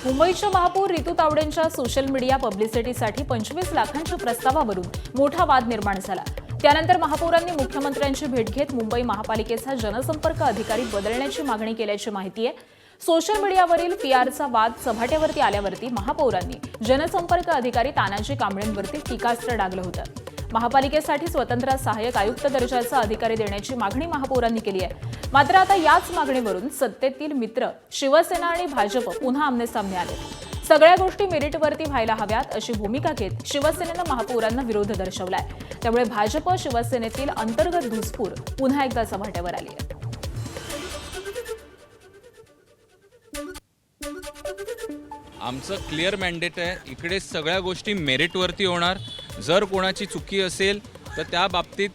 मुंबईच्या महापौर Ritu तावडेंच्या social media पब्लिसिटीसाठी 25 लाखांच्या प्रस्तावावरून मोठा वाद निर्माण झाला। त्यानंतर महापौरांनी मुख्यमंत्र्यांची भेट घेत मुंबई महापालिकेचा जनसंपर्क अधिकारी बदलण्याची मागणी केल्याची माहिती आहे। सोशल मीडियावरील पीआरचा वाद चव्हाट्यावरती आल्यावरती महापौरांनी जनसंपर्क अधिकारी तानाजी कांबळेंवरती टीकास्त्र डागलं होतं। महापालिकेसाठी स्वतंत्र सहाय्यक आयुक्त दर्जाचा अधिकारी देण्याची मागणी महापौरांनी केली आहे। मात्र आता याच मागणीवरून सत्तेतील मित्र शिवसेना आणि भाजप पुन्हा आमनेसामने आले। सगळ्या गोष्टी मेरिटवरती व्हायला हव्यात अशी भूमिका घेत शिवसेनेनं महापौरांना विरोध दर्शवलाय। त्यामुळे भाजप शिवसेनेतील अंतर्गत धुसफूर पुन्हा एकदा चव्हाट्यावर आली आहे। आमचं क्लिअर मॅन्डेट आहे, इकडे सगळ्या गोष्टी मेरिटवरती होणार। जर कोणाची चुकी असेल तर त्या बाबतीत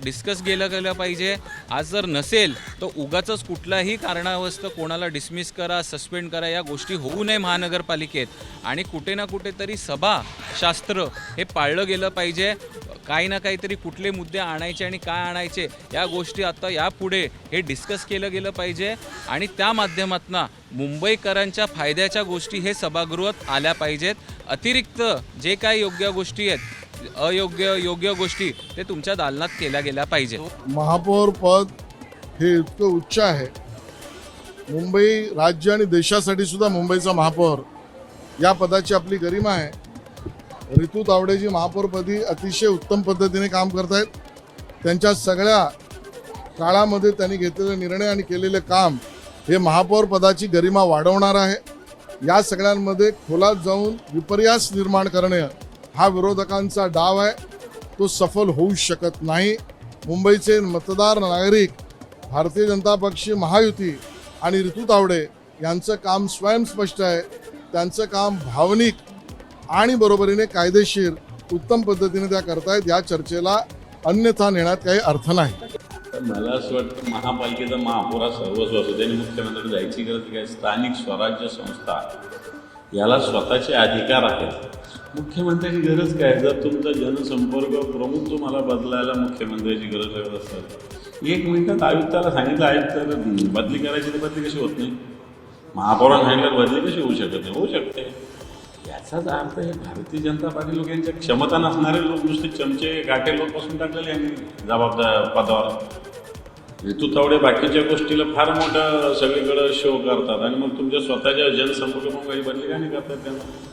डिस्कस केलं पाहिजे। आज जर नसेल तर उगाचच कुठलाही कारणावस्त कोणाला डिसमिस करा, सस्पेंड करा, या गोष्टी होऊ नये महानगरपालिकेत। आणि कुठे ना कुठेतरी सभाशास्त्र हे पाळलं गेलं पाहिजे। काही ना काहीतरी कुठले मुद्दे आणायचे आणि काय आणायचे या गोष्टी आता यापुढे हे डिस्कस केलं गेलं पाहिजे आणि त्या माध्यमातून मुंबईकरांच्या फायद्याच्या गोष्टी हे सभागृहात आल्या पाहिजेत। अतिरिक्त जे काही योग्य गोष्टी आहेत, योग्य गोष्टी ते तुमच्या दालनात केल्या गेल्या पाहिजेत। महापौर पद हे इतकं उच्च आहे, मुंबई राज्य आणि देशासाठी सुद्धा मुंबईचा महापौर या पदाची आपली गरिमा आहे। रितू तावडेजी महापौरपदी अतिशय उत्तम पद्धतीने काम करतायत। त्यांच्या सगळ्या काळामध्ये त्यांनी घेतलेले निर्णय आणि केलेले काम हे महापौर पदाची गरिमा वाढवणार आहे। या सगळ्यांमध्ये खोलात जाऊन विपर्यास निर्माण करणे हा विरोधकांचा डाव आहे, तो सफल होऊ शकत नाही। मुंबईचे मतदार नागरिक भारतीय जनता पक्ष, महायुती आणि रितू तावडे यांचं काम स्वयंस्पष्ट आहे। त्यांचं काम भावनिक आणि बरोबरीने कायदेशीर उत्तम पद्धतीने त्या करतायत। या चर्चेला अन्यथा नेण्यात काही अर्थ नाही। मला असं वाटतं महापालिकेचा महापौर हा सर्वस्व असतो, त्यांनी मुख्यमंत्री जायची गरज काय। स्थानिक स्वराज्य संस्था याला स्वतःचे अधिकार आहेत। मुख्यमंत्र्याची गरज काय? जर तुमचा जनसंपर्क प्रमुख तुम्हाला बदलायला मुख्यमंत्र्याची गरज लागत असेल, 1 मिनिटात आयुक्ताला सांगितलं आयुक्त बदली करायची तर बदली कशी होत नाही? महापौरांना सांगितलं बदली कशी होऊ शकत नाही? होऊ शकते। याचाच अर्थ हे भारतीय जनता पार्टी लोक यांच्या क्षमता नसणारे लोक, नुसते चमचे गाठे लोक बसून टाकलेले यांनी जबाबदार पदावर। रितू तावडे बाकीच्या गोष्टीला फार मोठं सगळीकडे शो करतात आणि मग तुमच्या स्वतःच्या जनसंपर्क काही बदली का नाही करतात त्यांना?